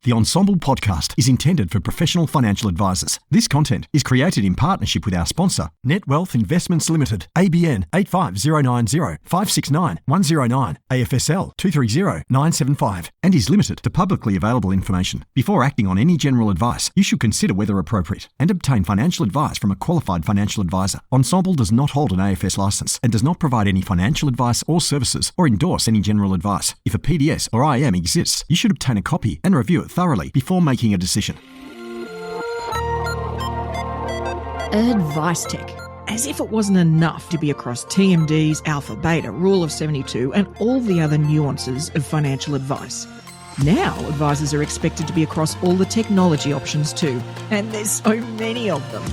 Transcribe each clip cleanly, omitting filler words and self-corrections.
The Ensemble podcast is intended for professional financial advisors. This content is created in partnership with our sponsor, Net Wealth Investments Limited, ABN 85090569 109 AFSL 230975, and is limited to publicly available information. Before acting on any general advice, you should consider whether appropriate and obtain financial advice from a qualified financial advisor. Ensemble does not hold an AFS license and does not provide any financial advice or services or endorse any general advice. If a PDS or IM exists, you should obtain a copy and review it thoroughly before making a decision. AdviceTech. As if it wasn't enough to be across TMDs, Alpha, Beta, Rule of 72, and all the other nuances of financial advice. Now, advisors are expected to be across all the technology options too, and there's so many of them.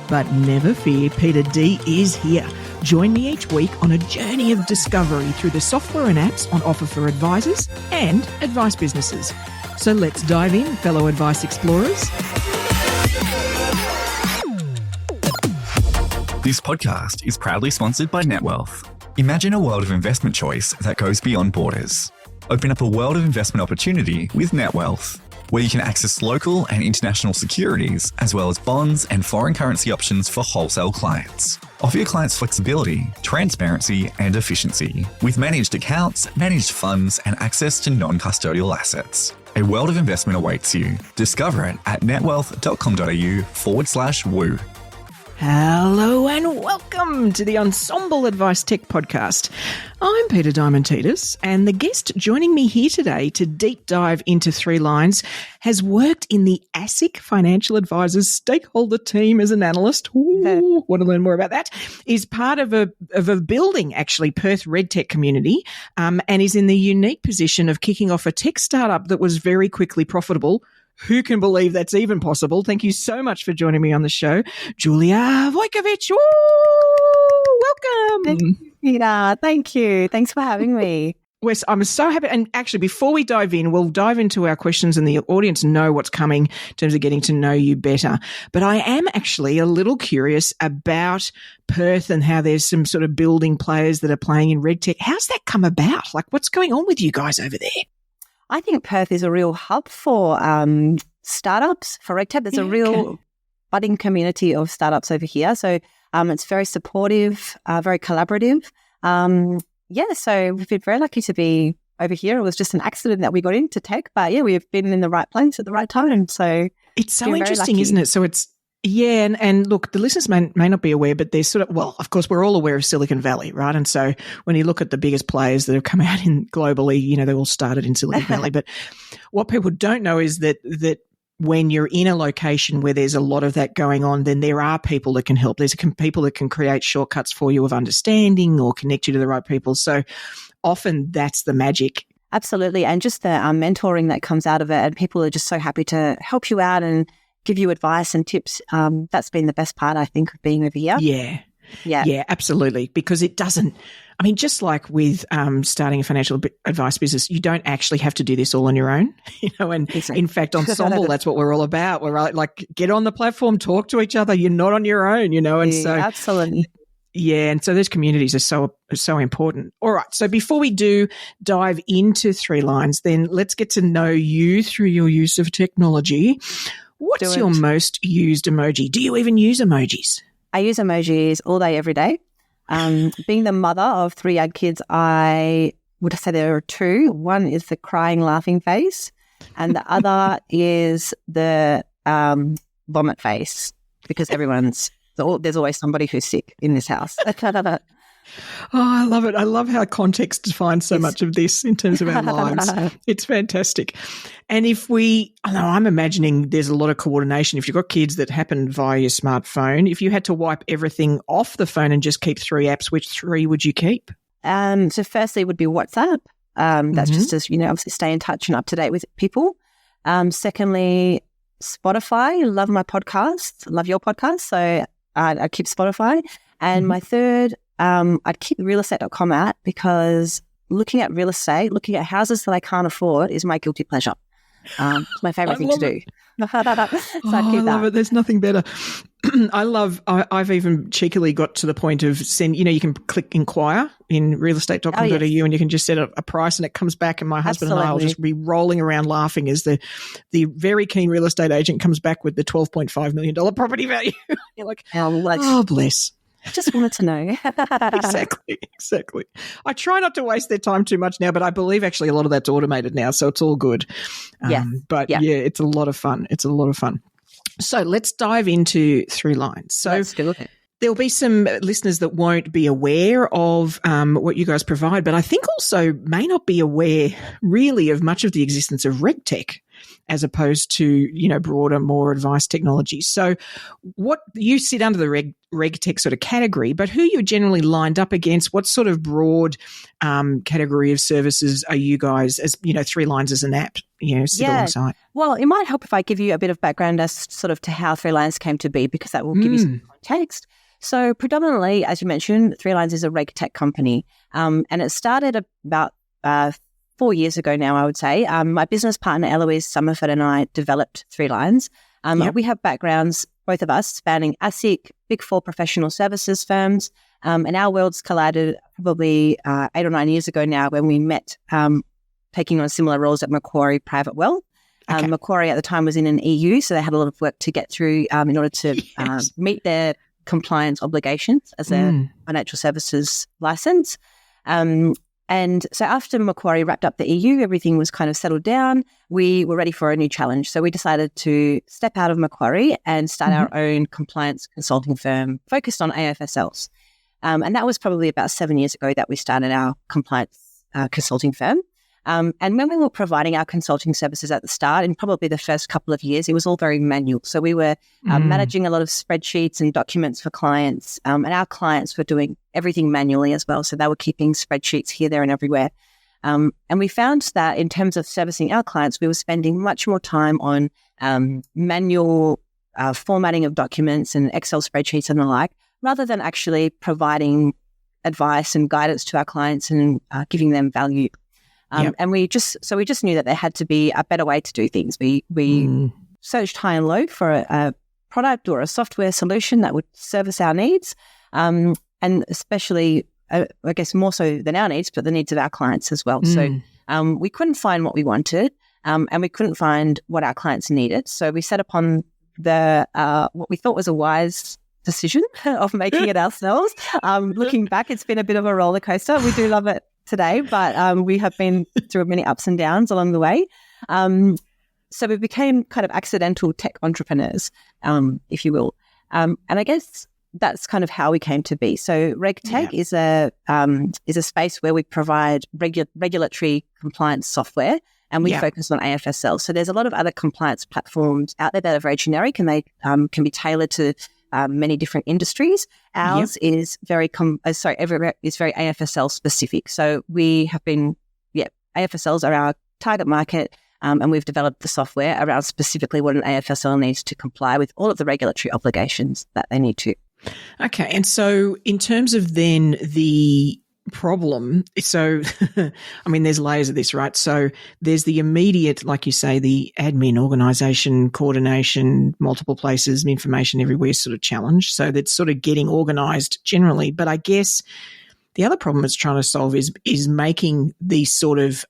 But never fear, Peita D is here. Join me each week on a journey of discovery through the software and apps on offer for advisors and advice businesses. So let's dive in, fellow advice explorers. This podcast is proudly sponsored by NetWealth. Imagine a world of investment choice that goes beyond borders. Open up a world of investment opportunity with NetWealth, where you can access local and international securities, as well as bonds and foreign currency options for wholesale clients. Offer your clients flexibility, transparency, and efficiency, with managed accounts, managed funds, and access to non-custodial assets. A world of investment awaits you. Discover it at netwealth.com.au/woo. Hello and welcome to the Ensemble AdviceTech Podcast. I'm Peita Diamantidis, and the guest joining me here today to deep dive into 3Lines has worked in the ASIC Financial Advisors stakeholder team as an analyst. Ooh, want to learn more about that? Is part of a building, actually, Perth RedTech community, and is in the unique position of kicking off a tech startup that was very quickly profitable. Who can believe that's even possible? Thank you so much for joining me on the show. Julia Vojkovic, welcome. Thank you, Peita. Thank you. Thanks for having me. Wes, I'm so happy. And actually, before we dive in, we'll dive into our questions and the audience know what's coming in terms of getting to know you better. But I am actually a little curious about Perth and how there's some sort of building players that are playing in RedTech. How's that come about? Like, what's going on with you guys over there? I think Perth is a real hub for startups, for RegTech. There's a real budding community of startups over here. So it's very supportive, very collaborative. So we've been very lucky to be over here. It was just an accident that we got into tech. But yeah, we've been in the right place at the right time. So it's so interesting, isn't it? So it's and look, the listeners may not be aware, but there's sort of, well, of course, we're all aware of Silicon Valley, right? And so when you look at the biggest players that have come out in globally, they all started in Silicon Valley. But what people don't know is that when you're in a location where there's a lot of that going on, then there are people that can help. There's people that can create shortcuts for you of understanding or connect you to the right people. So often that's the magic. Absolutely. And just the mentoring that comes out of it, and people are just so happy to help you out and give you advice and tips. That's been the best part, I think, of being over here. Yeah, absolutely. Because it doesn't, just like with starting a financial advice business, you don't actually have to do this all on your own, and exactly. In fact, Ensemble, that's what we're all about. We're like, get on the platform, talk to each other. You're not on your own, and so. Absolutely. Yeah, and so those communities are so important. All right, so before we do dive into 3Lines, then let's get to know you through your use of technology. What's your most used emoji? Do you even use emojis? I use emojis all day, every day. Being the mother of 3 young kids, I would say there are 2. One is the crying, laughing face, and the other is the vomit face, because there's always somebody who's sick in this house. Oh, I love it. I love how context defines so much of this in terms of our lives. It's fantastic. And I'm imagining there's a lot of coordination. If you've got kids that happen via your smartphone, if you had to wipe everything off the phone and just keep 3 apps, which 3 would you keep? So firstly would be WhatsApp. That's just as, obviously stay in touch and up to date with people. Secondly, Spotify. Love my podcast. Love your podcast. So I'd keep Spotify. And my third, I'd keep realestate.com out, because looking at real estate, looking at houses that I can't afford is my guilty pleasure. It's my favourite thing to do. So I'd keep I love it. There's nothing better. I've even cheekily got to the point of you can click inquire in realestate.com.au and you can just set a price and it comes back, and my husband and I will just be rolling around laughing as the very keen real estate agent comes back with the $12.5 million property value. You're like, oh, bless. I just wanted to know. Exactly. I try not to waste their time too much now, but I believe actually a lot of that's automated now, so it's all good. It's a lot of fun. So let's dive into 3Lines. So let's do it. There'll be some listeners that won't be aware of what you guys provide, but I think also may not be aware really of much of the existence of RegTech as opposed to, broader, more advice technology. So what you sit under the RegTech sort of category, but who you're generally lined up against, what sort of broad category of services are you guys, as 3Lines as an app, sit alongside? Well, it might help if I give you a bit of background as sort of to how 3Lines came to be, because that will give you some context. So predominantly, as you mentioned, 3Lines is a RegTech company, and it started about 4 years ago now, I would say. My business partner, Eloise Summerford, and I developed 3Lines. We have backgrounds, both of us, spanning ASIC, Big Four professional services firms, and our worlds collided probably 8 or 9 years ago now when we met, taking on similar roles at Macquarie Private Wealth. Macquarie at the time was in an EU, so they had a lot of work to get through in order to meet their compliance obligations as a financial services license. And so after Macquarie wrapped up the EU, everything was kind of settled down. We were ready for a new challenge. So we decided to step out of Macquarie and start our own compliance consulting firm focused on AFSLs. And that was probably about 7 years ago that we started our compliance consulting firm. And when we were providing our consulting services at the start, in probably the first couple of years, it was all very manual. So we were managing a lot of spreadsheets and documents for clients, and our clients were doing everything manually as well. So they were keeping spreadsheets here, there, and everywhere. And we found that in terms of servicing our clients, we were spending much more time on manual formatting of documents and Excel spreadsheets and the like, rather than actually providing advice and guidance to our clients and giving them value. And we just knew that there had to be a better way to do things. We searched high and low for a product or a software solution that would service our needs, and especially, I guess, more so than our needs, but the needs of our clients as well. So we couldn't find what we wanted, and we couldn't find what our clients needed. So we set upon what we thought was a wise decision of making it ourselves. Looking back, it's been a bit of a roller coaster. We do love it today, but we have been through many ups and downs along the way. So we became kind of accidental tech entrepreneurs, if you will. And I guess that's kind of how we came to be. So RegTech is a space where we provide regulatory compliance software, and we focus on AFSL. So there's a lot of other compliance platforms out there that are very generic, and they can be tailored to many different industries. Ours is very AFSL specific. So we have been, AFSLs are our target market, and we've developed the software around specifically what an AFSL needs to comply with all of the regulatory obligations that they need to. Okay. And so in terms of then the problem, so I mean, there's layers of this, right? So there's the immediate, like you say, the admin, organisation, coordination, multiple places, information everywhere sort of challenge. So that's sort of getting organised generally. But I guess the other problem it's trying to solve is making these sort of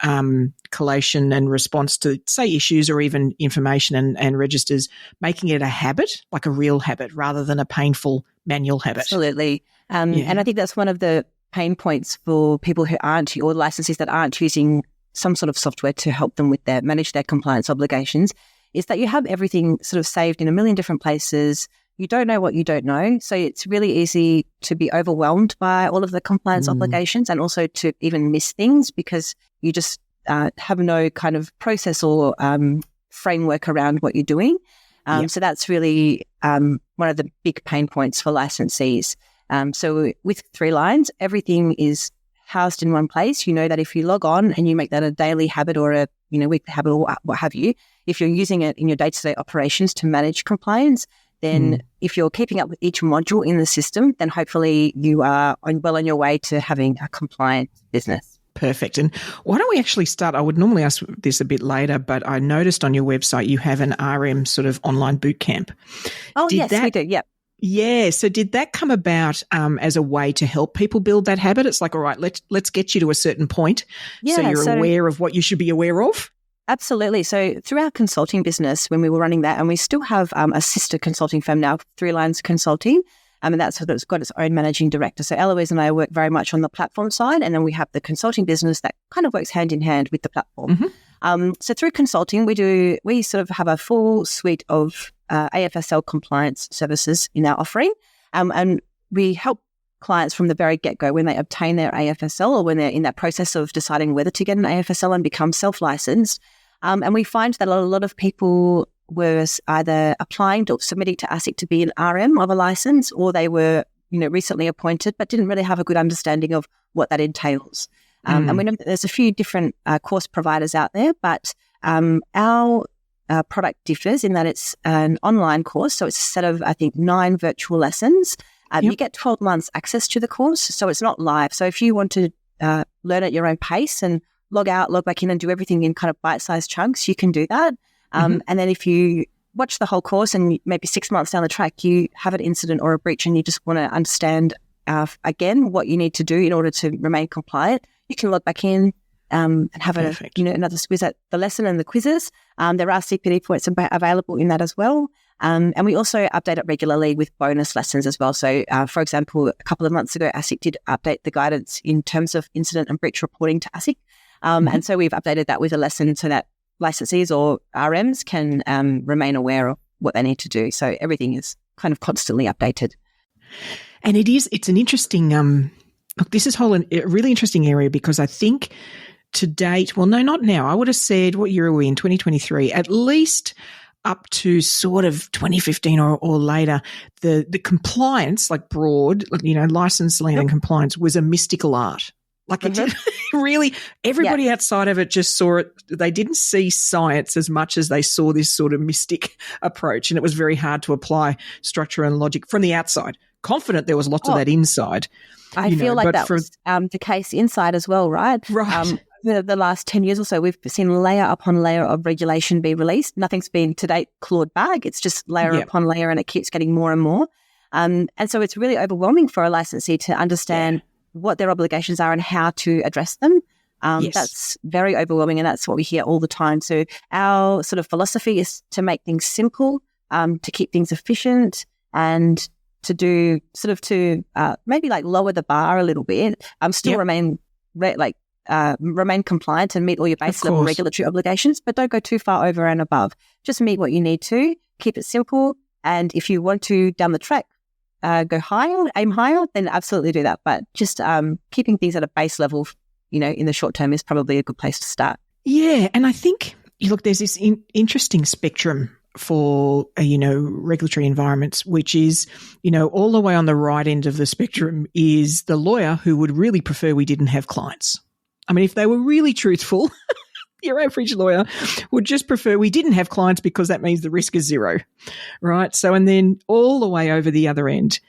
collation and response to, say, issues or even information and registers, making it a habit, like a real habit, rather than a painful manual habit. Absolutely. And I think that's one of the pain points for people who aren't, or licensees that aren't using some sort of software to help them with manage their compliance obligations, is that you have everything sort of saved in a million different places. You don't know what you don't know. So it's really easy to be overwhelmed by all of the compliance obligations, and also to even miss things because you just have no kind of process or framework around what you're doing. So that's really one of the big pain points for licensees. So with 3Lines, everything is housed in one place. You know that if you log on and you make that a daily habit or a weekly habit or what have you, if you're using it in your day-to-day operations to manage compliance, then if you're keeping up with each module in the system, then hopefully you are well on your way to having a compliant business. Perfect. And why don't we actually start? I would normally ask this a bit later, but I noticed on your website you have an RM sort of online boot camp. Oh, yes, we do. Yep. Yeah. So did that come about as a way to help people build that habit? It's like, all right, let's get you to a certain point so you're aware of what you should be aware of. Absolutely. So through our consulting business, when we were running that, and we still have a sister consulting firm now, 3Lines Consulting, and that's got its own managing director. So Eloise and I work very much on the platform side, and then we have the consulting business that kind of works hand in hand with the platform. Mm-hmm. So through consulting, we sort of have a full suite of AFSL compliance services in our offering, and we help clients from the very get-go when they obtain their AFSL or when they're in that process of deciding whether to get an AFSL and become self-licensed. And we find that a lot of people were either applying or submitting to ASIC to be an RM of a license, or they were, recently appointed but didn't really have a good understanding of what that entails. And we know that there's a few different course providers out there, but our product differs in that it's an online course. So it's a set of, I think, 9 virtual lessons. You get 12 months access to the course, so it's not live. So if you want to learn at your own pace and log out, log back in and do everything in kind of bite-sized chunks, you can do that. And then if you watch the whole course and maybe 6 months down the track, you have an incident or a breach and you just want to understand, again, what you need to do in order to remain compliant, you can log back in and have another squiz at the lesson and the quizzes. There are CPD points available in that as well. And we also update it regularly with bonus lessons as well. So, for example, a couple of months ago, ASIC did update the guidance in terms of incident and breach reporting to ASIC. And so we've updated that with a lesson so that licensees or RMs can remain aware of what they need to do. So everything is kind of constantly updated. And it's an interesting, look, this is a really interesting area because I think to date, well, no, not now. I would have said, what year are we in, 2023, at least up to sort of 2015 or later, the compliance, like broad, license, land and compliance was a mystical art. Like it did really, everybody outside of it just saw it. They didn't see science as much as they saw this sort of mystic approach. And it was very hard to apply structure and logic from the outside. Confident there was lots of that inside. I feel like that was the case inside as well, right? Right. The last 10 years or so, we've seen layer upon layer of regulation be released. Nothing's been to date clawed back. It's just layer upon layer and it keeps getting more and more. And so it's really overwhelming for a licensee to understand what their obligations are and how to address them. That's very overwhelming and that's what we hear all the time. So our sort of philosophy is to make things simple, to keep things efficient and to do sort of maybe like lower the bar a little bit, still remain compliant and meet all your base level regulatory obligations, but don't go too far over and above. Just meet what you need to, keep it simple. And if you want to, down the track, go higher, aim higher, then absolutely do that. But just keeping things at a base level, in the short term is probably a good place to start. Yeah. And I think, look, there's this interesting spectrum for, regulatory environments, which is, all the way on the right end of the spectrum is the lawyer who would really prefer we didn't have clients. I mean, if they were really truthful, your average lawyer would just prefer we didn't have clients because that means the risk is zero, right? So, and then all the way over the other end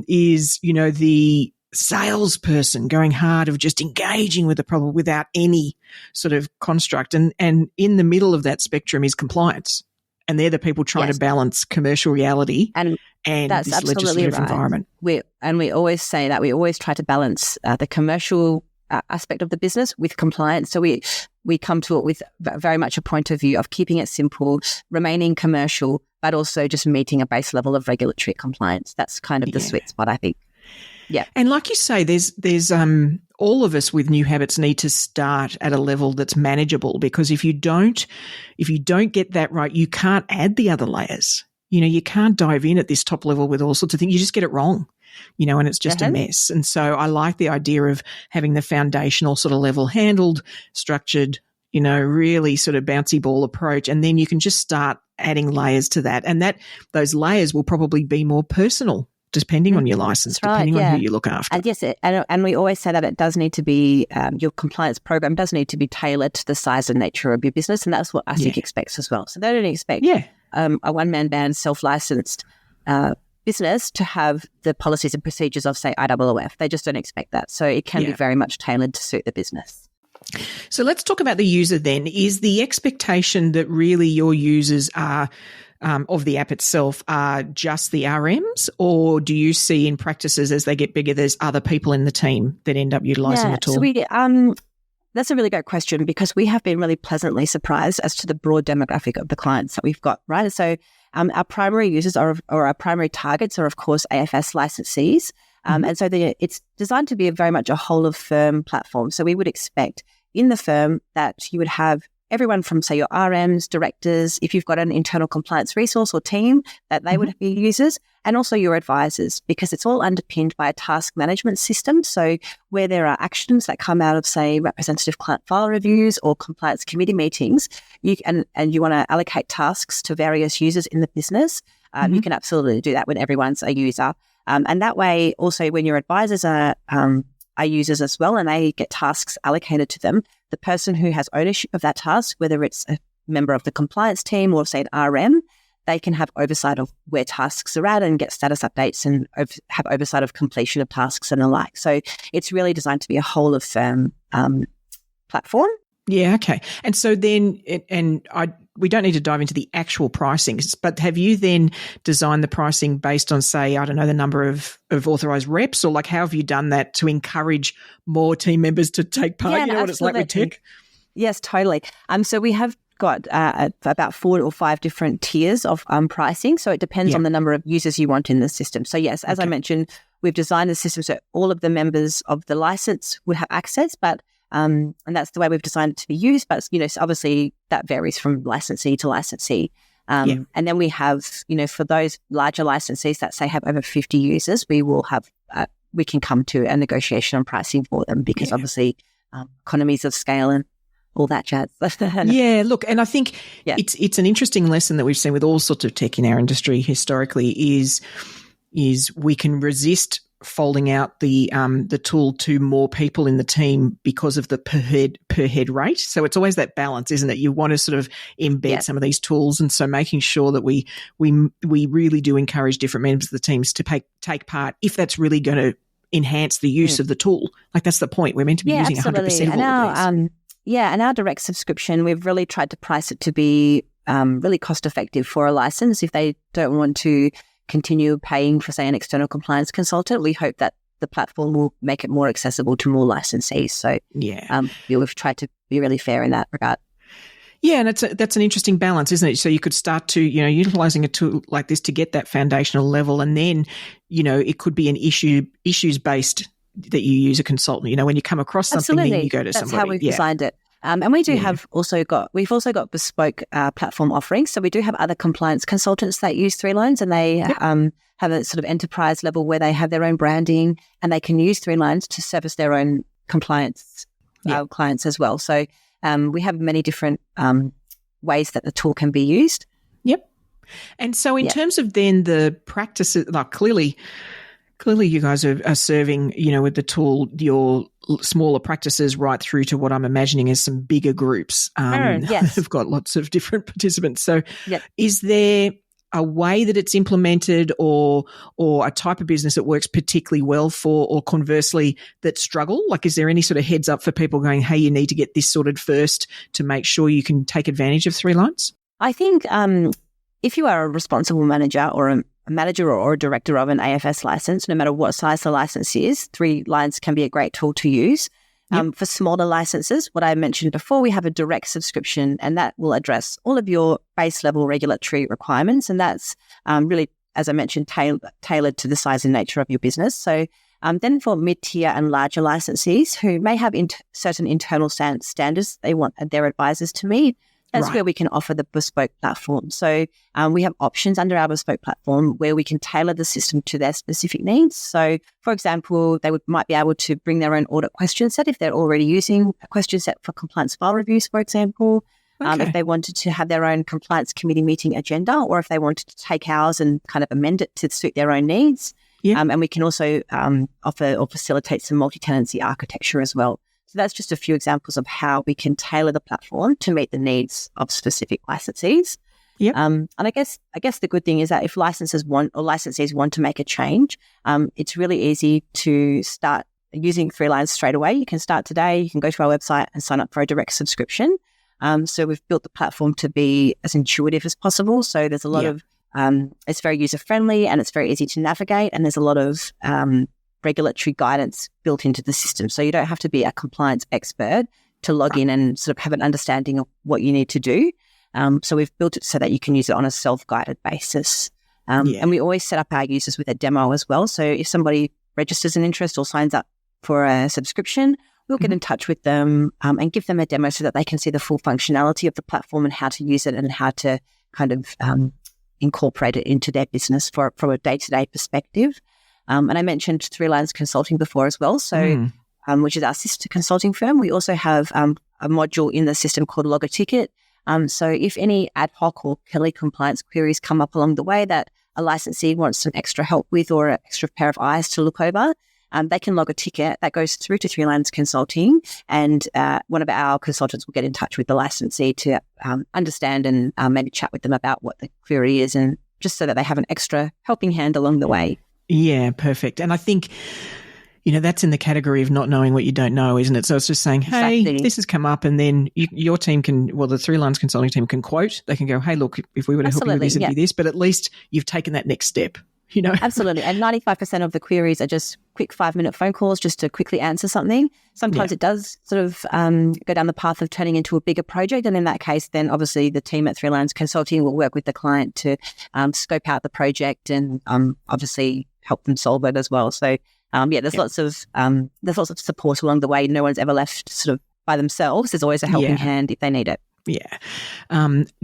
is, the salesperson going hard of just engaging with the problem without any sort of construct. And in the middle of that spectrum is compliance. And they're the people trying to balance commercial reality and that's this legislative environment. We always say that we always try to balance the commercial aspect of the business with compliance. So we come to it with very much a point of view of keeping it simple, remaining commercial, but also just meeting a base level of regulatory compliance. That's kind of the sweet spot, I think. Yeah. And like you say, there's all of us with new habits need to start at a level that's manageable, because if you don't get that right, you can't add the other layers. You can't dive in at this top level with all sorts of things. You just get it wrong. And it's just a mess. And so I like the idea of having the foundational sort of level handled, structured, really sort of bouncy ball approach. And then you can just start adding layers to that. And those layers will probably be more personal depending on your license, depending on who you look after. And yes, and we always say that it does need to be, your compliance program does need to be tailored to the size and nature of your business. And that's what ASIC expects as well. So they don't expect a one-man band self-licensed business to have the policies and procedures of, say, IOOF. They just don't expect that. So it can be very much tailored to suit the business. So let's talk about the user then. Is the expectation that really your users are of the app itself are just the RMs, or do you see in practices as they get bigger, there's other people in the team that end up utilising the tool? So that's a really great question, because we have been really pleasantly surprised as to the broad demographic of the clients that we've got, right? So our primary users or our primary targets are, of course, AFS licensees. And so it's designed to be very much a whole of firm platform. So we would expect in the firm that you would have everyone from, say, your RMs, directors, if you've got an internal compliance resource or team, that they would be users, and also your advisors, because it's all underpinned by a task management system. So where there are actions that come out of, say, representative client file reviews or compliance committee meetings, you can, and you want to allocate tasks to various users in the business, you can absolutely do that when everyone's a user. And that way, also, when your advisors are users as well, and they get tasks allocated to them, the person who has ownership of that task, whether it's a member of the compliance team or, say, an RM, they can have oversight of where tasks are at and get status updates and have oversight of completion of tasks and the like. So it's really designed to be a whole of firm platform. Yeah, okay. And so then, we don't need to dive into the actual pricing, but have you then designed the pricing based on, say, I don't know, the number of authorised reps, or like how have you done that to encourage more team members to take part? Yeah, you know what it's like with tech? Yes, totally. So we have got about 4 or 5 different tiers of pricing. So it depends on the number of users you want in the system. So yes, as I mentioned, we've designed the system so all of the members of the license would have access, but and that's the way we've designed it to be used. But, so obviously that varies from licensee to licensee. And then we have, for those larger licensees that, say, have over 50 users, we will have, we can come to a negotiation on pricing for them, because obviously economies of scale and all that jazz. Yeah, look, and I think it's an interesting lesson that we've seen with all sorts of tech in our industry historically is we can resist folding out the tool to more people in the team because of the per head rate. So it's always that balance, isn't it? You want to sort of embed some of these tools, and so making sure that we really do encourage different members of the teams to take part if that's really going to enhance the use of the tool. Like, that's the point. We're meant to be using 100% of all of these. And our direct subscription, we've really tried to price it to be really cost effective for a license. If they don't want to continue paying for, say, an external compliance consultant, we hope that the platform will make it more accessible to more licensees. So we've tried to be really fair in that regard. Yeah, and that's an interesting balance, isn't it? So you could start to, utilising a tool like this to get that foundational level, and then, it could be an issues-based that you use a consultant. When you come across something, then you go to somebody. That's how we've designed it. And we do we've also got bespoke platform offerings. So we do have other compliance consultants that use 3Lines, and they have a sort of enterprise level where they have their own branding, and they can use 3Lines to service their own compliance clients as well. So we have many different ways that the tool can be used. Yep. And so in terms of then the practices, like clearly you guys are serving, with the tool, your smaller practices right through to what I'm imagining is some bigger groups. Who've got lots of different participants. So is there a way that it's implemented or a type of business that works particularly well for, or conversely that struggle? Like, is there any sort of heads up for people going, hey, you need to get this sorted first to make sure you can take advantage of 3Lines? I think if you are a responsible manager or a manager or a director of an AFS license, no matter what size the license is, 3Lines can be a great tool to use. For smaller licenses, what I mentioned before, we have a direct subscription, and that will address all of your base level regulatory requirements. And that's really, as I mentioned, tailored to the size and nature of your business. So then for mid-tier and larger licensees who may have certain internal standards they want their advisors to meet, that's where we can offer the bespoke platform. So we have options under our bespoke platform where we can tailor the system to their specific needs. So, for example, they might be able to bring their own audit question set if they're already using a question set for compliance file reviews, for example. If they wanted to have their own compliance committee meeting agenda, or if they wanted to take ours and kind of amend it to suit their own needs. And we can also offer or facilitate some multi-tenancy architecture as well. So that's just a few examples of how we can tailor the platform to meet the needs of specific licensees. And I guess the good thing is that if licensees want to make a change, it's really easy to start using 3Lines straight away, you can start today. You can go to our website and sign up for a direct subscription. So we've built the platform to be as intuitive as possible. So there's a lot of, it's very user-friendly and it's very easy to navigate, and there's a lot of regulatory guidance built into the system. So you don't have to be a compliance expert to log in and sort of have an understanding of what you need to do. So we've built it so that you can use it on a self-guided basis. And we always set up our users with a demo as well. So if somebody registers an interest or signs up for a subscription, we'll get in touch with them and give them a demo so that they can see the full functionality of the platform and how to use it and how to kind of incorporate it into their business from a day-to-day perspective. And I mentioned 3Lines Consulting before as well, so which is our sister consulting firm. We also have a module in the system called Log a Ticket. So if any ad hoc or compliance queries come up along the way that a licensee wants some extra help with or an extra pair of eyes to look over, they can log a ticket that goes through to 3Lines Consulting, and one of our consultants will get in touch with the licensee to understand and maybe chat with them about what the query is, and just so that they have an extra helping hand along the way. Yeah, perfect. And I think, that's in the category of not knowing what you don't know, isn't it? So it's just saying, hey, this has come up, and then your team can, the 3Lines Consulting team can quote. They can go, hey, look, if we were to help you with this, it'd be this. But at least you've taken that next step, Absolutely. And 95% of the queries are just quick 5-minute phone calls just to quickly answer something. Sometimes it does sort of go down the path of turning into a bigger project. And in that case, then obviously the team at 3Lines Consulting will work with the client to scope out the project and obviously help them solve it as well. So there's lots of support along the way. No one's ever left sort of by themselves. There's always a helping hand if they need it. Yeah.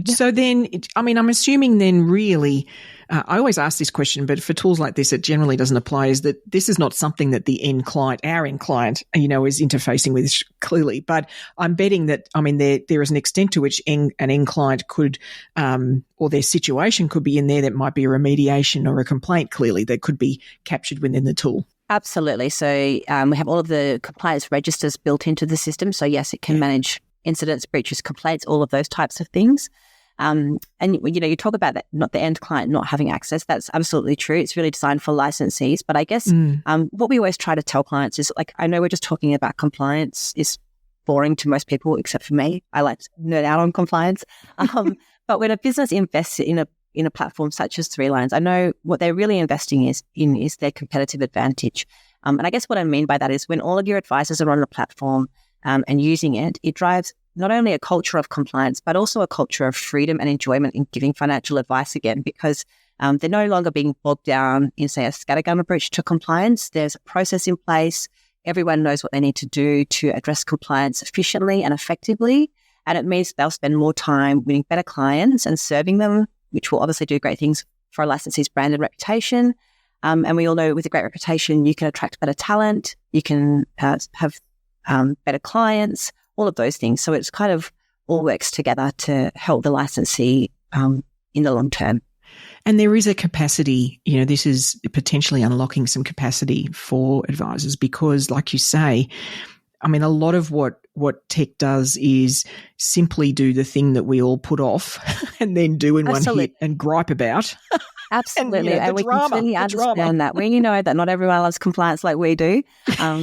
So then, I'm assuming then really, I always ask this question, but for tools like this, it generally doesn't apply, is that this is not something that the end client, our end client, is interfacing with clearly. But I'm betting that, there is an extent to which an end client could, or their situation could be in there that might be a remediation or a complaint clearly that could be captured within the tool. Absolutely. So we have all of the compliance registers built into the system. So yes, it can manage incidents, breaches, complaints, all of those types of things. And, you talk about that, not the end client not having access. That's absolutely true. It's really designed for licensees. But I guess what we always try to tell clients is, I know we're just talking about compliance is boring to most people, except for me. I like to nerd out on compliance. But when a business invests in a platform such as 3Lines, I know what they're really investing is their competitive advantage. And I guess what I mean by that is when all of your advisors are on the platform, and using it, it drives not only a culture of compliance, but also a culture of freedom and enjoyment in giving financial advice again, because they're no longer being bogged down in, say, a scattergun approach to compliance. There's a process in place. Everyone knows what they need to do to address compliance efficiently and effectively. And it means they'll spend more time winning better clients and serving them, which will obviously do great things for a licensee's brand and reputation. And we all know with a great reputation, you can attract better talent, you can have better clients, all of those things. So it's kind of all works together to help the licensee in the long term. And there is a capacity, this is potentially unlocking some capacity for advisors because, like you say, a lot of what tech does is simply do the thing that we all put off and then do in one hit and gripe about. Absolutely. And we completely understand that. We know that not everyone loves compliance like we do.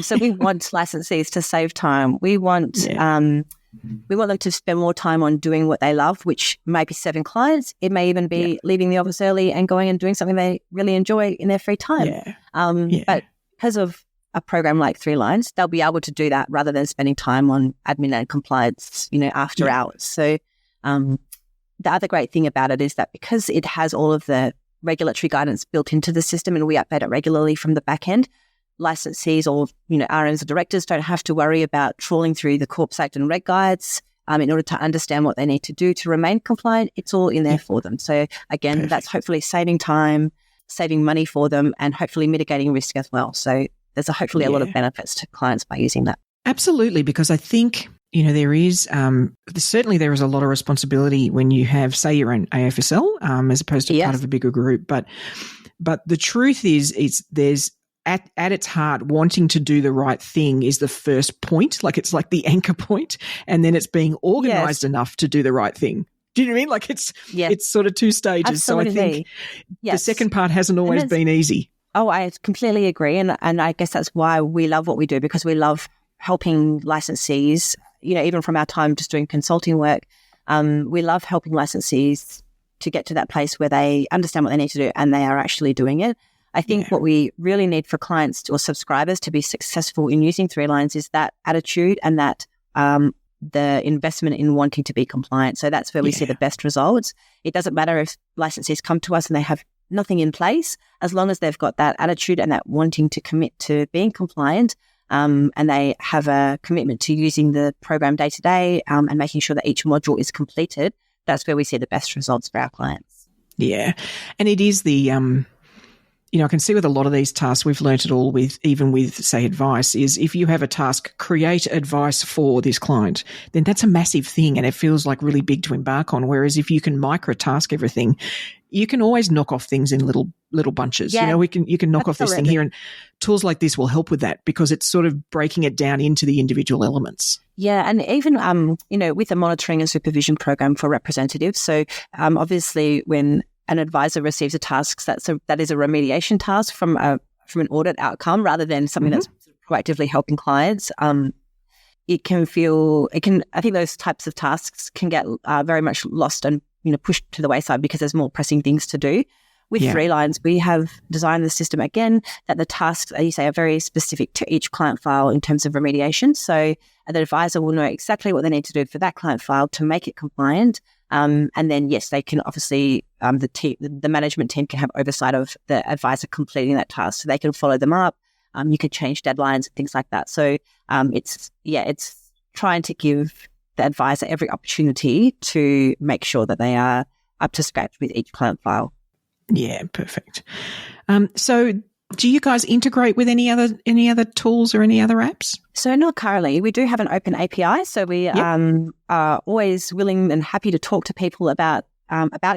So we want licensees to save time. We want them to spend more time on doing what they love, which may be serving clients. It may even be leaving the office early and going and doing something they really enjoy in their free time. But because of a program like 3Lines, they'll be able to do that rather than spending time on admin and compliance, after hours. So the other great thing about it is that because it has all of the regulatory guidance built into the system and we update it regularly from the back end, licensees or, RMs or directors don't have to worry about trawling through the Corps Act and Reg Guides in order to understand what they need to do to remain compliant. It's all in there for them. So again, that's hopefully saving time, saving money for them, and hopefully mitigating risk as well. So there's hopefully a lot of benefits to clients by using that. Absolutely, because I think, there is certainly there is a lot of responsibility when you have, say, your own AFSL as opposed to part of a bigger group. But the truth is there's at its heart, wanting to do the right thing is the first point. Like it's like the anchor point, and then it's being organised enough to do the right thing. Do you know what I mean? Like it's sort of two stages. Absolutely. So I think the second part hasn't always been easy. Oh, I completely agree. And I guess that's why we love what we do, because we love helping licensees, even from our time just doing consulting work. We love helping licensees to get to that place where they understand what they need to do and they are actually doing it. I think what we really need for clients or subscribers to be successful in using 3Lines is that attitude and that the investment in wanting to be compliant. So that's where we see the best results. It doesn't matter if licensees come to us and they have nothing in place, as long as they've got that attitude and that wanting to commit to being compliant, and they have a commitment to using the program day to day and making sure that each module is completed. That's where we see the best results for our clients. Yeah. And it is the, I can see with a lot of these tasks, we've learnt it all with, even with, say, advice, is if you have a task, create advice for this client, then that's a massive thing and it feels like really big to embark on. Whereas if you can micro-task everything, you can always knock off things in little bunches. Yeah, you can knock off this thing here, and tools like this will help with that because it's sort of breaking it down into the individual elements. Yeah, and even, with a monitoring and supervision program for representatives. So obviously when an advisor receives a task, that is a remediation task from an audit outcome rather than something that's proactively helping clients. I think those types of tasks can get very much lost and pushed to the wayside because there's more pressing things to do. With 3Lines, we have designed the system again that the tasks, as you say, are very specific to each client file in terms of remediation. So the advisor will know exactly what they need to do for that client file to make it compliant. And then, yes, they can obviously, the management team can have oversight of the advisor completing that task. So they can follow them up. You can change deadlines and things like that. So it's trying to give the advisor every opportunity to make sure that they are up to scratch with each client file. Yeah, perfect. So do you guys integrate with any other tools or any other apps? So not currently. We do have an open API, so we are always willing and happy to talk to people about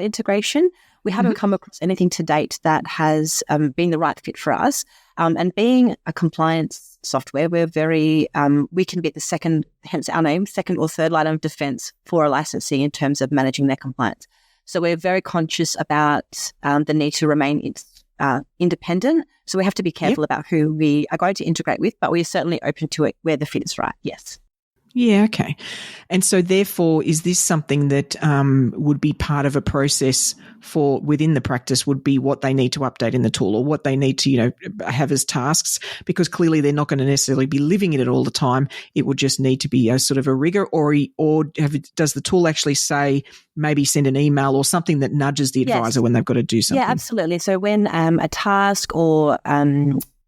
integration. We haven't come across anything to date that has been the right fit for us. And being a compliance software, we're very we can be the second, hence our name, second or third line of defense for a licensee in terms of managing their compliance. So we're very conscious about the need to remain independent. So we have to be careful about who we are going to integrate with, but we're certainly open to it where the fit is right. Yes. Yeah, okay. And so therefore, is this something that would be part of a process for within the practice would be what they need to update in the tool or what they need to, have as tasks? Because clearly they're not going to necessarily be living in it all the time. It would just need to be a sort of a rigor does the tool actually say maybe send an email or something that nudges the advisor when they've got to do something? Yeah, absolutely. So when a task or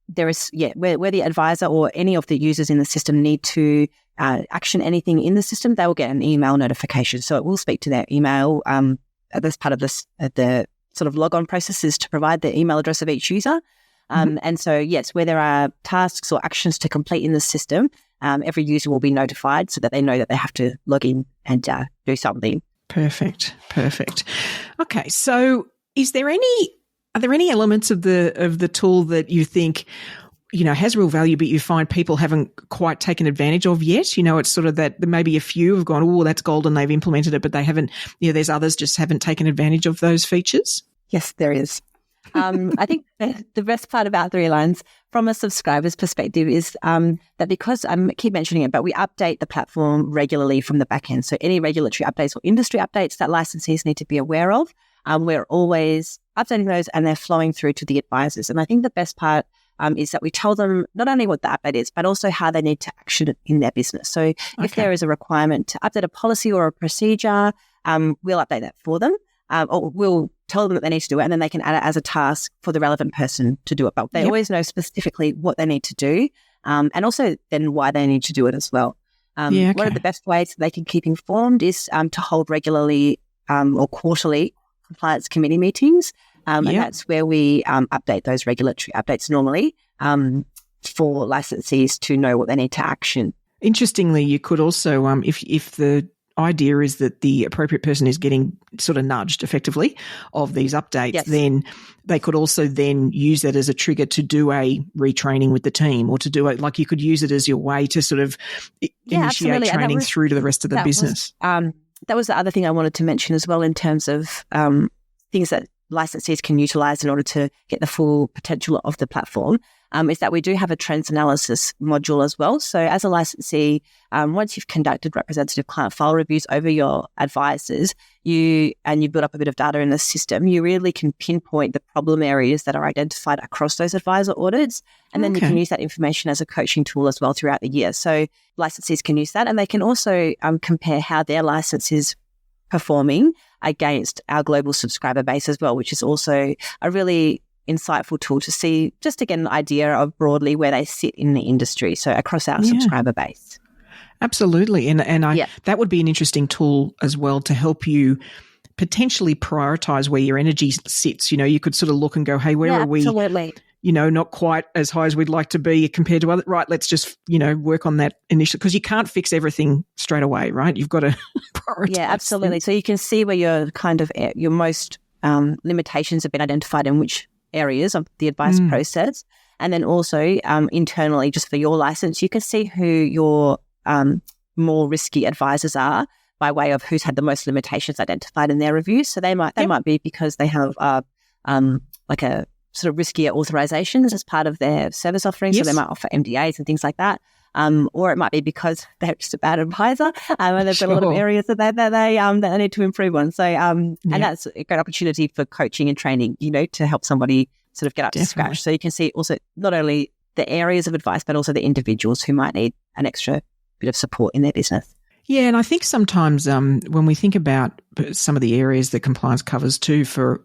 there is, where the advisor or any of the users in the system need to action anything in the system, they will get an email notification. So it will speak to their email as part of this, the sort of log-on processes to provide the email address of each user. And so, yes, where there are tasks or actions to complete in the system, every user will be notified so that they know that they have to log in and do something. Perfect. Okay, so are there any elements of the tool that you think has real value, but you find people haven't quite taken advantage of yet? It's sort of that there may be a few have gone, oh, that's golden, they've implemented it, but they haven't, there's others just haven't taken advantage of those features? Yes, there is. I think the best part about 3Lines from a subscriber's perspective is that because I keep mentioning it, but we update the platform regularly from the back end. So any regulatory updates or industry updates that licensees need to be aware of, we're always updating those and they're flowing through to the advisors. And I think the best part is that we tell them not only what the update is, but also how they need to action it in their business. So if there is a requirement to update a policy or a procedure, we'll update that for them, or we'll tell them that they need to do it, and then they can add it as a task for the relevant person to do it. But they always know specifically what they need to do, and also then why they need to do it as well. One of the best ways they can keep informed is to hold regularly or quarterly compliance committee meetings. And that's where we update those regulatory updates normally for licensees to know what they need to action. Interestingly, you could also, if the idea is that the appropriate person is getting sort of nudged effectively of these updates, then they could also then use that as a trigger to do a retraining with the team, or to do it, like you could use it as your way to sort of initiate training through to the rest of the business. That was the other thing I wanted to mention as well in terms of things that licensees can utilize in order to get the full potential of the platform, is that we do have a trends analysis module as well. So as a licensee, once you've conducted representative client file reviews over your advisors, you build up a bit of data in the system, you really can pinpoint the problem areas that are identified across those advisor audits. And then you can use that information as a coaching tool as well throughout the year. So licensees can use that, and they can also compare how their license is performing against our global subscriber base as well, which is also a really insightful tool to see, just to get an idea of broadly where they sit in the industry, so across our subscriber base. Absolutely. And that would be an interesting tool as well to help you potentially prioritize where your energy sits. You know, you could sort of look and go, hey, where are we? Absolutely. You know, not quite as high as we'd like to be compared to other. Right, let's just, work on that initially, because you can't fix everything straight away, right? You've got to prioritize. Yeah, absolutely. So you can see where your your most limitations have been identified in which areas of the advice process. And then also internally, just for your license, you can see who your more risky advisors are by way of who's had the most limitations identified in their reviews. So they might be because they have like a sort of riskier authorizations as part of their service offering. So they might offer MDAs and things like that. Or it might be because they're just a bad advisor and they've got a lot of areas that they need to improve on. So, and that's a great opportunity for coaching and training, to help somebody sort of get up to scratch. So you can see also not only the areas of advice, but also the individuals who might need an extra bit of support in their business. Yeah, and I think sometimes when we think about some of the areas that compliance covers too for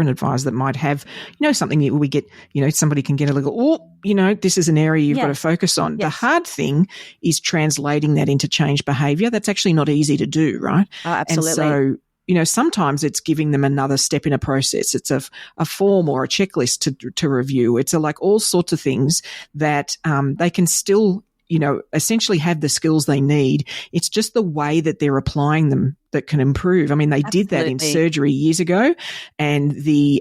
an advisor that might have, something that we get, somebody can get a little, this is an area you've got to focus on. Yes. The hard thing is translating that into change behaviour. That's actually not easy to do, right? Oh, absolutely. And so, sometimes it's giving them another step in a process. It's a form or a checklist to review. It's like all sorts of things that they can still essentially have the skills they need. It's just the way that they're applying them that can improve. I mean, they did that in surgery years ago, and the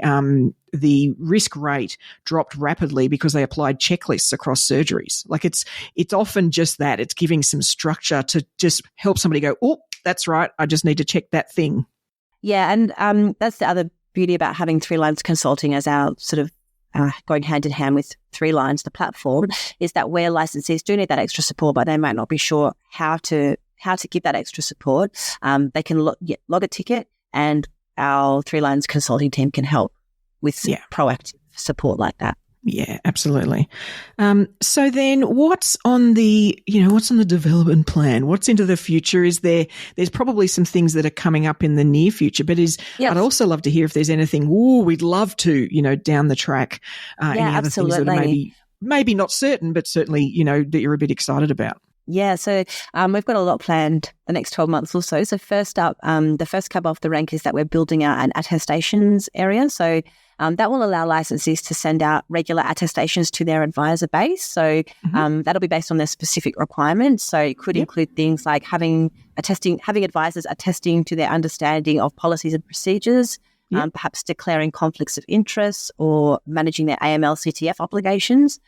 risk rate dropped rapidly because they applied checklists across surgeries. Like it's often just that. It's giving some structure to just help somebody go, oh, that's right, I just need to check that thing. Yeah, and that's the other beauty about having 3Lines Consulting as our sort of going hand in hand with 3Lines, the platform, is that where licensees do need that extra support, but they might not be sure how to give that extra support, they can log a ticket, and our 3Lines Consulting team can help with proactive support like that. Yeah, absolutely. So then what's on the development plan? What's into the future? There's probably some things that are coming up in the near future, but I'd also love to hear if there's anything, we'd love to, down the track, any other things that are maybe not certain, but certainly, that you're a bit excited about. Yeah, so we've got a lot planned the next 12 months or so. So first up, the first cab off the rank is that we're building out an attestations area. So that will allow licensees to send out regular attestations to their advisor base. So that'll be based on their specific requirements. So it could include things like having advisors attesting to their understanding of policies and procedures, perhaps declaring conflicts of interest or managing their AML CTF obligations,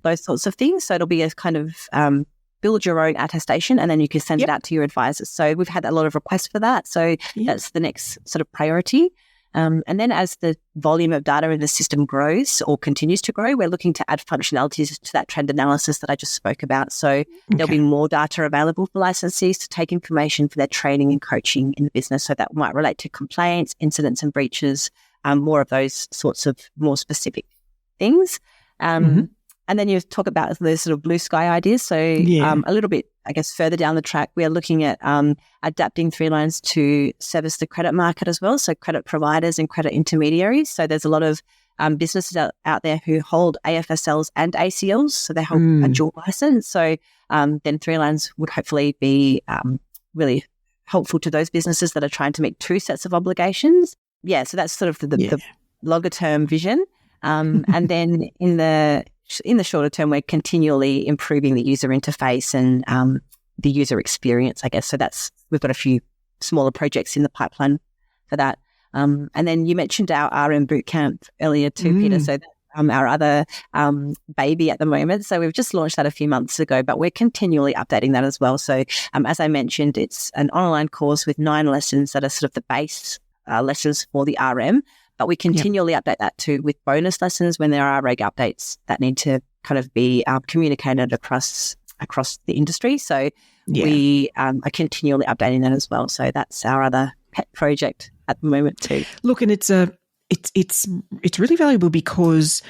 those sorts of things. So it'll be a kind of build your own attestation, and then you can send it out to your advisors. So we've had a lot of requests for that. So that's the next sort of priority. And then as the volume of data in the system grows or continues to grow, we're looking to add functionalities to that trend analysis that I just spoke about. So there'll be more data available for licensees to take information for their training and coaching in the business. So that might relate to complaints, incidents and breaches, more of those sorts of more specific things. And then you talk about those sort of blue sky ideas. So a little bit, I guess, further down the track, we are looking at adapting 3Lines to service the credit market as well. So credit providers and credit intermediaries. So there's a lot of businesses out there who hold AFSLs and ACLs. So they hold a dual license. So then 3Lines would hopefully be really helpful to those businesses that are trying to meet two sets of obligations. Yeah, so that's sort of the longer term vision. And then in the shorter term, we're continually improving the user interface and the user experience, I guess. So we've got a few smaller projects in the pipeline for that. And then you mentioned our RM Bootcamp earlier too, Peita. So that's our other baby at the moment. So we've just launched that a few months ago, but we're continually updating that as well. So as I mentioned, it's an online course with 9 lessons that are sort of the base lessons for the RM. But we continually update that too with bonus lessons when there are reg updates that need to kind of be communicated across the industry. So we are continually updating that as well. So that's our other pet project at the moment too. Look, and it's really valuable because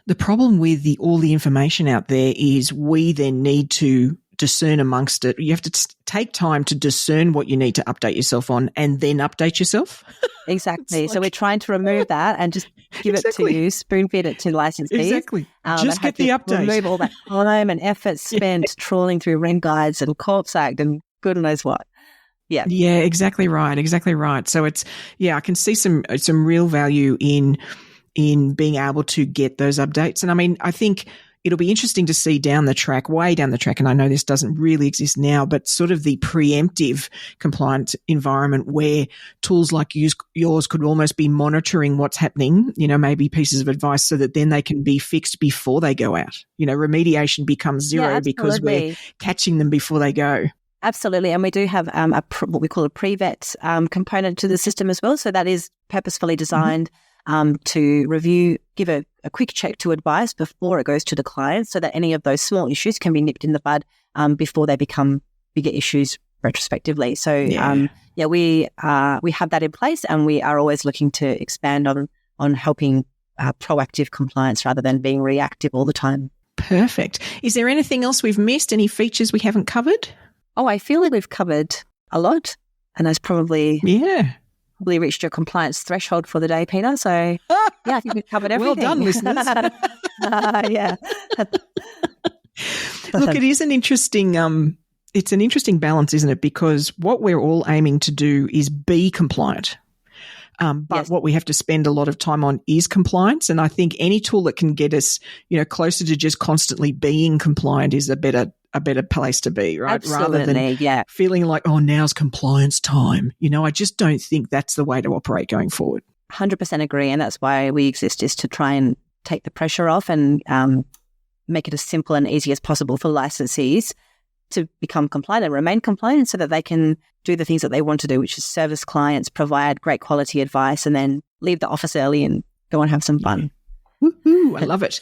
the problem with all the information out there is we then need to discern amongst it. You have to take time to discern what you need to update yourself on and then update yourself. Exactly. So we're trying to remove that and just give it to you, spoon feed it to licensees. Exactly. Just get the update. Remove all that time and effort spent trawling through rent guides and Corps Act and good knows what. Yeah. Yeah, exactly right. Exactly right. So it's, I can see some real value in being able to get those updates. And I mean, I think it'll be interesting to see way down the track, and I know this doesn't really exist now, but sort of the preemptive compliance environment where tools like yours could almost be monitoring what's happening, maybe pieces of advice so that then they can be fixed before they go out. Remediation becomes zero because we're catching them before they go. Absolutely. And we do have what we call a pre-vet component to the system as well. So that is purposefully designed to review, give a quick check to advice before it goes to the client so that any of those small issues can be nipped in the bud before they become bigger issues retrospectively. So, we have that in place, and we are always looking to expand on helping proactive compliance rather than being reactive all the time. Perfect. Is there anything else we've missed? Any features we haven't covered? Oh, I feel like we've covered a lot, and that's probably reached your compliance threshold for the day, Peita. So, I think we've covered everything. Well done, listeners. Yeah. Look, it is an interesting balance, isn't it? Because what we're all aiming to do is be compliant. But what we have to spend a lot of time on is compliance. And I think any tool that can get us, closer to just constantly being compliant is a better place to be, right? Absolutely, rather than feeling like, now's compliance time. I just don't think that's the way to operate going forward. 100% agree. And that's why we exist, is to try and take the pressure off and make it as simple and easy as possible for licensees to become compliant and remain compliant so that they can do the things that they want to do, which is service clients, provide great quality advice, and then leave the office early and go and have some fun. Woohoo, I love it.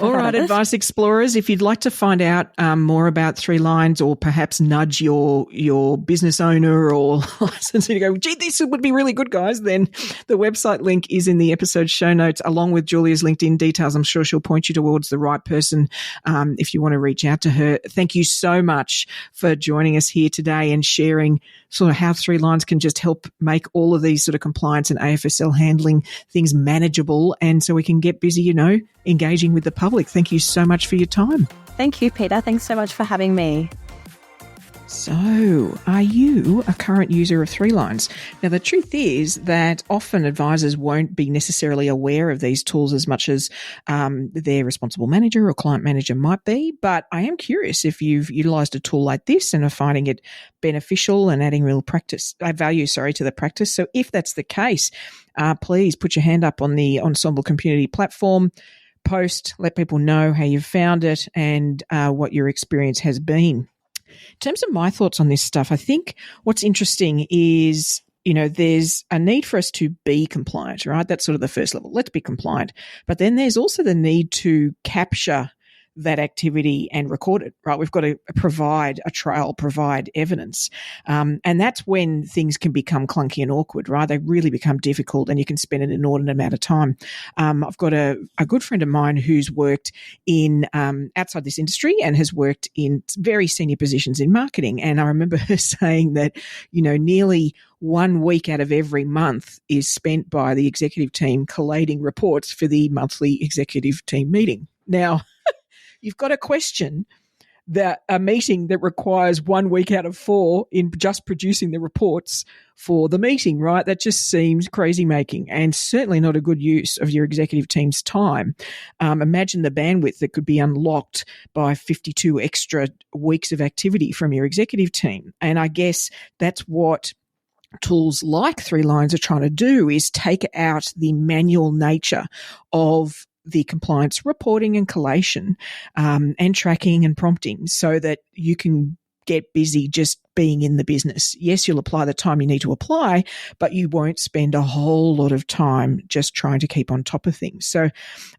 All right, Advice Explorers, if you'd like to find out more about 3Lines, or perhaps nudge your business owner or licensee to go, gee, this would be really good, guys, then the website link is in the episode show notes, along with Julia's LinkedIn details. I'm sure she'll point you towards the right person if you want to reach out to her. Thank you so much for joining us here today and sharing sort of how 3Lines can just help make all of these sort of compliance and AFSL handling things manageable, and so we can get busy, engaging with the public. Thank you so much for your time. Thank you, Peita. Thanks so much for having me. So, are you a current user of 3Lines? Now, the truth is that often advisors won't be necessarily aware of these tools as much as their responsible manager or client manager might be, but I am curious if you've utilised a tool like this and are finding it beneficial and adding real value to the practice. So if that's the case, please put your hand up on the Ensemble community platform, post, let people know how you've found it and what your experience has been. In terms of my thoughts on this stuff, I think what's interesting is, there's a need for us to be compliant, right? That's sort of the first level. Let's be compliant. But then there's also the need to capture that activity and record it, right? We've got to provide a trail, provide evidence. And that's when things can become clunky and awkward, right? They really become difficult and you can spend an inordinate amount of time. I've got a good friend of mine who's worked in outside this industry and has worked in very senior positions in marketing. And I remember her saying that, nearly 1 week out of every month is spent by the executive team collating reports for the monthly executive team meeting. Now, you've got to question that a meeting that requires 1 week out of 4 in just producing the reports for the meeting, right? That just seems crazy making and certainly not a good use of your executive team's time. Imagine the bandwidth that could be unlocked by 52 extra weeks of activity from your executive team. And I guess that's what tools like 3Lines are trying to do, is take out the manual nature of the compliance reporting and collation and tracking and prompting so that you can get busy just being in the business. Yes, you'll apply the time you need to apply, but you won't spend a whole lot of time just trying to keep on top of things. So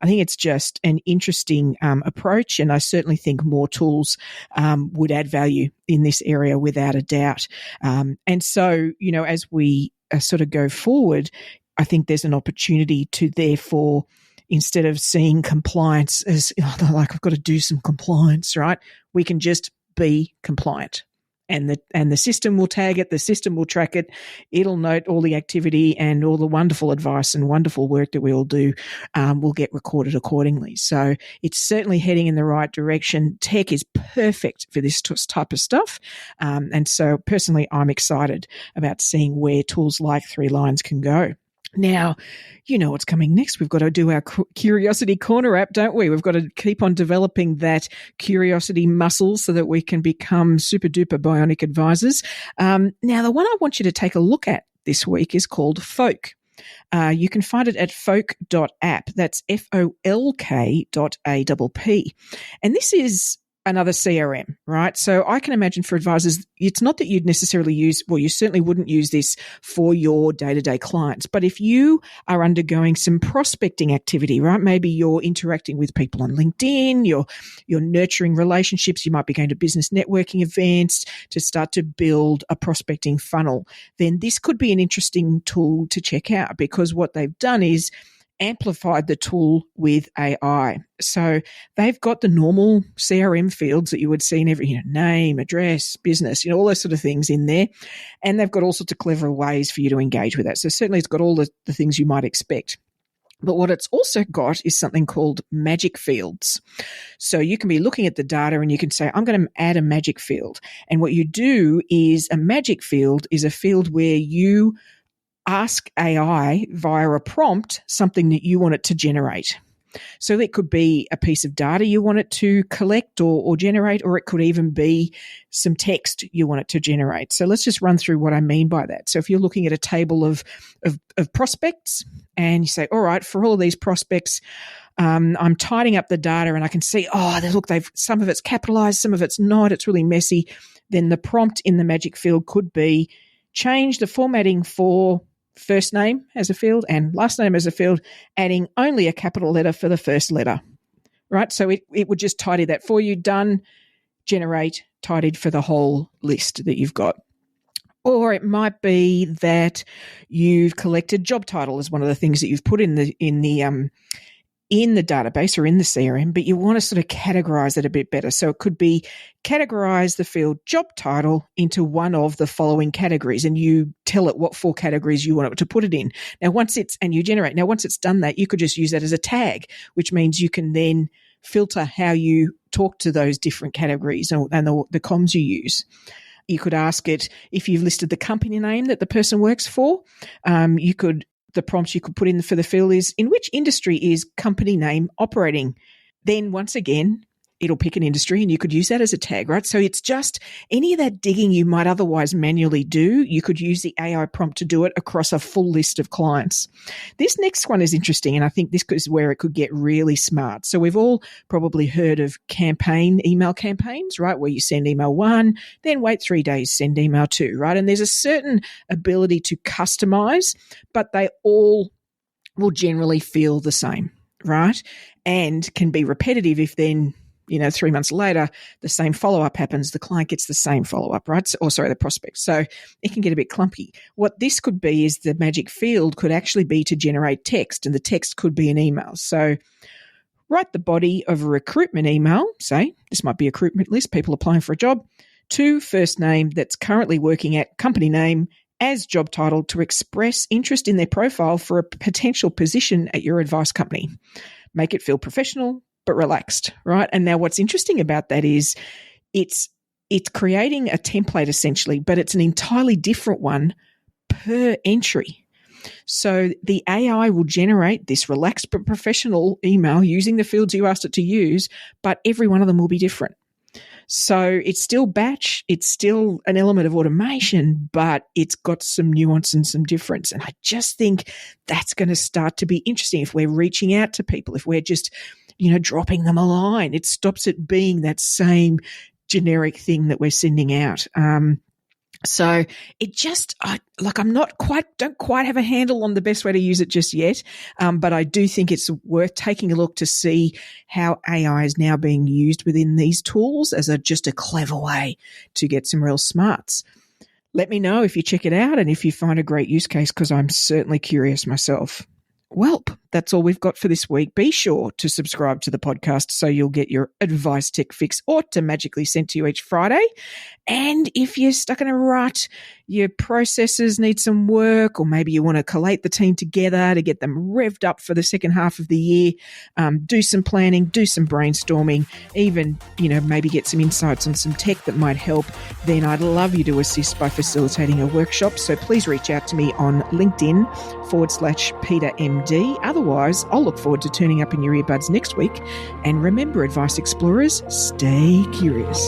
I think it's just an interesting approach, and I certainly think more tools would add value in this area without a doubt. And so, as we sort of go forward, I think there's an opportunity to therefore, instead of seeing compliance as, like, I've got to do some compliance, right? We can just be compliant. And the system will tag it, the system will track it, it'll note all the activity, and all the wonderful advice and wonderful work that we all do will get recorded accordingly. So it's certainly heading in the right direction. Tech is perfect for this type of stuff. And so personally, I'm excited about seeing where tools like 3Lines can go. Now, you know what's coming next. We've got to do our Curiosity Corner app, don't we? We've got to keep on developing that curiosity muscle so that we can become super duper bionic advisors. Now, the one I want you to take a look at this week is called Folk. You can find it at folk.app. That's FOLK.APP. And this is another CRM, right? So I can imagine for advisors, it's not that you'd necessarily use, well, you certainly wouldn't use this for your day-to-day clients, but if you are undergoing some prospecting activity, right? Maybe you're interacting with people on LinkedIn, you're nurturing relationships, you might be going to business networking events to start to build a prospecting funnel, then this could be an interesting tool to check out, because what they've done is amplified the tool with AI. So they've got the normal CRM fields that you would see in every name, address, business, all those sort of things in there. And they've got all sorts of clever ways for you to engage with that. So certainly it's got all the things you might expect. But what it's also got is something called magic fields. So you can be looking at the data and you can say, I'm going to add a magic field. And what you do is, a magic field is a field where you ask AI via a prompt something that you want it to generate. So it could be a piece of data you want it to collect or generate, or it could even be some text you want it to generate. So let's just run through what I mean by that. So if you're looking at a table of prospects and you say, all right, for all of these prospects, I'm tidying up the data and I can see, look, some of it's capitalized, some of it's not, it's really messy. Then the prompt in the magic field could be, change the formatting for first name as a field and last name as a field, adding only a capital letter for the first letter, right? So it would just tidy that for you. Done, generate, tidied for the whole list that you've got. Or it might be that you've collected job title as one of the things that you've put in the database or in the CRM, but you want to sort of categorize it a bit better. So it could be categorize the field job title into one of the following categories, and you tell it what 4 categories you want it to put it in. Now, once it's done that, you could just use that as a tag, which means you can then filter how you talk to those different categories and the comms you use. You could ask it, if you've listed the company name that the person works for, the prompts you could put in for the field is, in which industry is company name operating? Then once again, it'll pick an industry and you could use that as a tag, right? So it's just any of that digging you might otherwise manually do, you could use the AI prompt to do it across a full list of clients. This next one is interesting, and I think this is where it could get really smart. So we've all probably heard of email campaigns, right? Where you send email 1, then wait 3 days, send email 2, right? And there's a certain ability to customize, but they all will generally feel the same, right? And can be repetitive if then 3 months later, the same follow-up happens, the client gets the same follow-up, right? The prospect. So it can get a bit clumpy. What this could be is the magic field could actually be to generate text, and the text could be an email. So write the body of a recruitment email, say, this might be a recruitment list, people applying for a job, to first name that's currently working at company name as job title to express interest in their profile for a potential position at your advice company. Make it feel professional, but relaxed, right? And now what's interesting about that is it's creating a template essentially, but it's an entirely different one per entry. So the AI will generate this relaxed but professional email using the fields you asked it to use, but every one of them will be different. So it's still batch, it's still an element of automation, but it's got some nuance and some difference. And I just think that's going to start to be interesting if we're reaching out to people, if we're just dropping them a line. It stops it being that same generic thing that we're sending out. So it just, don't quite have a handle on the best way to use it just yet. But I do think it's worth taking a look to see how AI is now being used within these tools as just a clever way to get some real smarts. Let me know if you check it out and if you find a great use case, because I'm certainly curious myself. Well, that's all we've got for this week. Be sure to subscribe to the podcast so you'll get your Advice Tech fix automatically sent to you each Friday. And if you're stuck in a rut, your processes need some work, or maybe you want to collate the team together to get them revved up for the second half of the year, do some planning, do some brainstorming, even, maybe get some insights on some tech that might help, then I'd love you to assist by facilitating a workshop. So please reach out to me on LinkedIn /Peita MD. Otherwise, I'll look forward to turning up in your earbuds next week. And remember, Advice Explorers, stay curious.